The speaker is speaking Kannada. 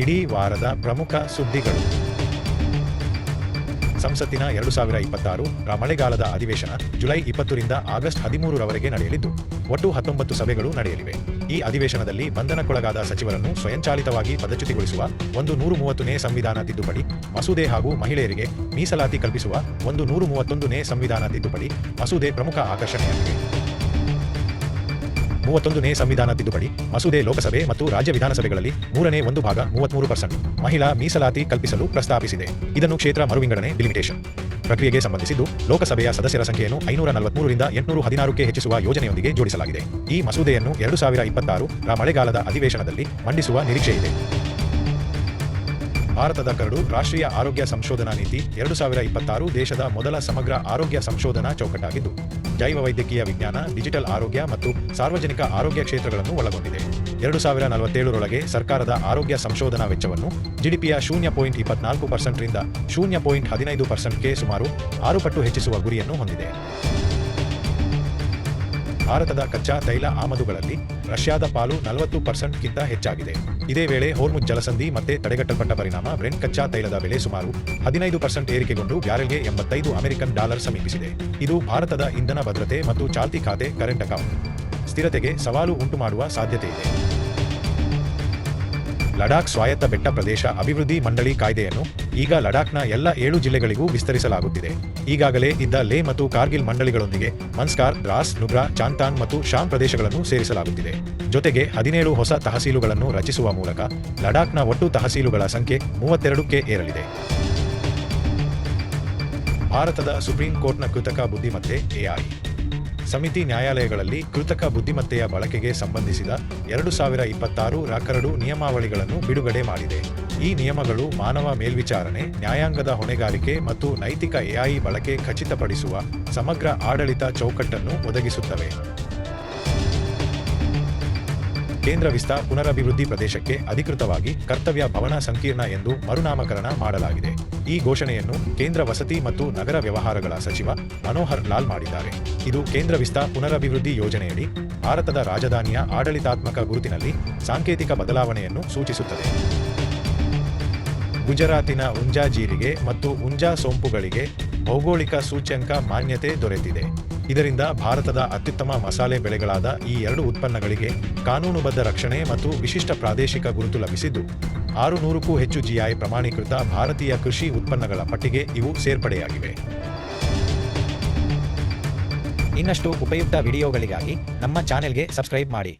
ಇಡೀ ವಾರದ ಪ್ರಮುಖ ಸುದ್ದಿಗಳು. ಸಂಸತ್ತಿನ 2026 ರ ಮಳೆಗಾಲದ ಅಧಿವೇಶನ ಜುಲೈ 20 ರಿಂದ ಆಗಸ್ಟ್ 13 ರವರೆಗೆ ನಡೆಯಲಿದ್ದು ಒಟ್ಟು 19 ಸಭೆಗಳು ನಡೆಯಲಿವೆ. ಈ ಅಧಿವೇಶನದಲ್ಲಿ ಬಂಧನಕ್ಕೊಳಗಾದ ಸಚಿವರನ್ನು ಸ್ವಯಂಚಾಲಿತವಾಗಿ ಪದಚ್ಯುತಿಗೊಳಿಸುವ 130ನೇ ಸಂವಿಧಾನ ತಿದ್ದುಪಡಿ ಮಸೂದೆ ಹಾಗೂ ಮಹಿಳೆಯರಿಗೆ ಮೀಸಲಾತಿ ಕಲ್ಪಿಸುವ 131ನೇ ಸಂವಿಧಾನ ತಿದ್ದುಪಡಿ ಮಸೂದೆ ಪ್ರಮುಖ ಆಕರ್ಷಣೆಯಾಗಿವೆ. 31ನೇ ಸಂವಿಧಾನ ತಿದ್ದುಪಡಿ ಮಸೂದೆ ಲೋಕಸಭೆ ಮತ್ತು ರಾಜ್ಯ ವಿಧಾನಸಭೆಗಳಲ್ಲಿ 1/3 ಭಾಗ 33% ಮಹಿಳಾ ಮೀಸಲಾತಿ ಕಲ್ಪಿಸಲು ಪ್ರಸ್ತಾಪಿಸಿದೆ. ಇದನ್ನು ಕ್ಷೇತ್ರ ಮರುವಿಂಗಡಣೆ ಡಿಲಿಮಿಟೇಷನ್ ಪ್ರಕ್ರಿಯೆಗೆ ಸಂಬಂಧಿಸಿದ್ದು ಲೋಕಸಭೆಯ ಸದಸ್ಯರ ಸಂಖ್ಯೆಯನ್ನು 543 ರಿಂದ 816ಕ್ಕೆ ಹೆಚ್ಚಿಸುವ ಯೋಜನೆಯೊಂದಿಗೆ ಜೋಡಿಸಲಾಗಿದೆ. ಈ ಮಸೂದೆಯನ್ನು 2026 ರ ಮಳೆಗಾಲದ ಅಧಿವೇಶನದಲ್ಲಿ ಮಂಡಿಸುವ ನಿರೀಕ್ಷೆಯಿದೆ. ಭಾರತದ ಕರಡು ರಾಷ್ಟ್ರೀಯ ಆರೋಗ್ಯ ಸಂಶೋಧನಾ ನೀತಿ 2026 ದೇಶದ ಮೊದಲ ಸಮಗ್ರ ಆರೋಗ್ಯ ಸಂಶೋಧನಾ ಚೌಕಟ್ಟಾಗಿದ್ದು ಜೈವ ವೈದ್ಯಕೀಯ ವಿಜ್ಞಾನ, ಡಿಜಿಟಲ್ ಆರೋಗ್ಯ ಮತ್ತು ಸಾರ್ವಜನಿಕ ಆರೋಗ್ಯ ಕ್ಷೇತ್ರಗಳನ್ನು ಒಳಗೊಂಡಿದೆ. 2047 ರೊಳಗೆ ಸರ್ಕಾರದ ಆರೋಗ್ಯ ಸಂಶೋಧನಾ ವೆಚ್ಚವನ್ನು ಜಿಡಿಪಿಯ 0.24% ರಿಂದ 0.15%ಕ್ಕೆ ಸುಮಾರು 6 ಪಟ್ಟು ಹೆಚ್ಚಿಸುವ ಗುರಿಯನ್ನು ಹೊಂದಿದೆ. ಭಾರತದ ಕಚ್ಚಾ ತೈಲ ಆಮದುಗಳಲ್ಲಿ ರಷ್ಯಾದ ಪಾಲು 40%ಗಿಂತ ಹೆಚ್ಚಾಗಿದೆ. ಇದೇ ವೇಳೆ ಹೋರ್ಮುಜ್ ಜಲಸಂಧಿ ಮತ್ತೆ ತಡೆಗಟ್ಟಲ್ಪಟ್ಟ ಪರಿಣಾಮ ಬ್ರೆಂಟ್ ಕಚ್ಚಾ ತೈಲದ ಬೆಲೆ ಸುಮಾರು 15% ಏರಿಕೆಗೊಂಡು ಬ್ಯಾರೆಲ್ಗೆ $85 ಅಮೆರಿಕನ್ ಸಮೀಪಿಸಿದೆ. ಇದು ಭಾರತದ ಇಂಧನ ಭದ್ರತೆ ಮತ್ತು ಚಾಲ್ತಿ ಖಾತೆ ಕರೆಂಟ್ ಅಕೌಂಟ್ ಸ್ಥಿರತೆಗೆ ಸವಾಲು ಉಂಟುಮಾಡುವ ಸಾಧ್ಯತೆಯಿದೆ. ಲಡಾಖ್ ಸ್ವಾಯತ್ತ ಬೆಟ್ಟ ಪ್ರದೇಶ ಅಭಿವೃದ್ಧಿ ಮಂಡಳಿ ಕಾಯ್ದೆಯನ್ನು ಈಗ ಲಡಾಖ್ನ ಎಲ್ಲ 7 ಜಿಲ್ಲೆಗಳಿಗೂ ವಿಸ್ತರಿಸಲಾಗುತ್ತಿದೆ. ಈಗಾಗಲೇ ಇದ್ದ ಲೇ ಮತ್ತು ಕಾರ್ಗಿಲ್ ಮಂಡಳಿಗಳೊಂದಿಗೆ ಮನ್ಸ್ಕಾರ್, ದ್ರಾಸ್, ನುಬ್ರಾ, ಚಾಂಗ್ತಾಂಗ್ ಮತ್ತು ಶಾಮ್ ಪ್ರದೇಶಗಳನ್ನು ಸೇರಿಸಲಾಗುತ್ತಿದೆ. ಜೊತೆಗೆ 17 ಹೊಸ ತಹಸೀಲುಗಳನ್ನು ರಚಿಸುವ ಮೂಲಕ ಲಡಾಖ್ನ ಒಟ್ಟು ತಹಸೀಲುಗಳ ಸಂಖ್ಯೆ 32ಕ್ಕೆ ಏರಲಿದೆ. ಭಾರತದ ಸುಪ್ರೀಂ ಕೋರ್ಟ್ನ ಕೃತಕ ಬುದ್ಧಿಮತ್ತೆ ಎಐ ಸಮಿತಿ ನ್ಯಾಯಾಲಯಗಳಲ್ಲಿ ಕೃತಕ ಬುದ್ಧಿಮತ್ತೆಯ ಬಳಕೆಗೆ ಸಂಬಂಧಿಸಿದ 2026 ರ ಕರಡು ನಿಯಮಾವಳಿಗಳನ್ನು ಬಿಡುಗಡೆ ಮಾಡಿದೆ. ಈ ನಿಯಮಗಳು ಮಾನವ ಮೇಲ್ವಿಚಾರಣೆ, ನ್ಯಾಯಾಂಗದ ಹೊಣೆಗಾರಿಕೆ ಮತ್ತು ನೈತಿಕ ಎಐ ಬಳಕೆ ಖಚಿತಪಡಿಸುವ ಸಮಗ್ರ ಆಡಳಿತ ಚೌಕಟ್ಟನ್ನು ಒದಗಿಸುತ್ತವೆ. ಕೇಂದ್ರ ವಿಸ್ತಾ ಪುನರಭಿವೃದ್ಧಿ ಪ್ರದೇಶಕ್ಕೆ ಅಧಿಕೃತವಾಗಿ ಕರ್ತವ್ಯ ಭವನ ಸಂಕೀರ್ಣ ಎಂದು ಮರುನಾಮಕರಣ ಮಾಡಲಾಗಿದೆ. ಈ ಘೋಷಣೆಯನ್ನು ಕೇಂದ್ರ ವಸತಿ ಮತ್ತು ನಗರ ವ್ಯವಹಾರಗಳ ಸಚಿವ ಮನೋಹರ್ ಲಾಲ್ ಮಾಡಿದ್ದಾರೆ. ಇದು ಕೇಂದ್ರ ವಿಸ್ತಾ ಪುನರಭಿವೃದ್ಧಿ ಯೋಜನೆಯಡಿ ಭಾರತದ ರಾಜಧಾನಿಯ ಆಡಳಿತಾತ್ಮಕ ಗುರುತಿನಲ್ಲಿ ಸಾಂಕೇತಿಕ ಬದಲಾವಣೆಯನ್ನು ಸೂಚಿಸುತ್ತದೆ. ಗುಜರಾತಿನ ಉಂಜಾ ಜೀರಿಗೆ ಮತ್ತು ಉಂಜಾ ಸೋಂಪುಗಳಿಗೆ ಭೌಗೋಳಿಕ ಸೂಚ್ಯಂಕ ಮಾನ್ಯತೆ ದೊರೆತಿದೆ. ಇದರಿಂದ ಭಾರತದ ಅತ್ಯುತ್ತಮ ಮಸಾಲೆ ಬೆಳೆಗಳಾದ ಈ 2 ಉತ್ಪನ್ನಗಳಿಗೆ ಕಾನೂನುಬದ್ಧ ರಕ್ಷಣೆ ಮತ್ತು ವಿಶಿಷ್ಟ ಪ್ರಾದೇಶಿಕ ಗುರುತು ಲಭಿಸಿದ್ದು 600ಕ್ಕೂ ಹೆಚ್ಚು ಜಿಐ ಪ್ರಮಾಣೀಕೃತ ಭಾರತೀಯ ಕೃಷಿ ಉತ್ಪನ್ನಗಳ ಪಟ್ಟಿಗೆ ಇವು ಸೇರ್ಪಡೆಯಾಗಿವೆ. ಇನ್ನಷ್ಟು ಉಪಯುಕ್ತ ವಿಡಿಯೋಗಳಿಗಾಗಿ ನಮ್ಮ ಚಾನೆಲ್ಗೆ ಸಬ್ಸ್ಕ್ರೈಬ್ ಮಾಡಿ.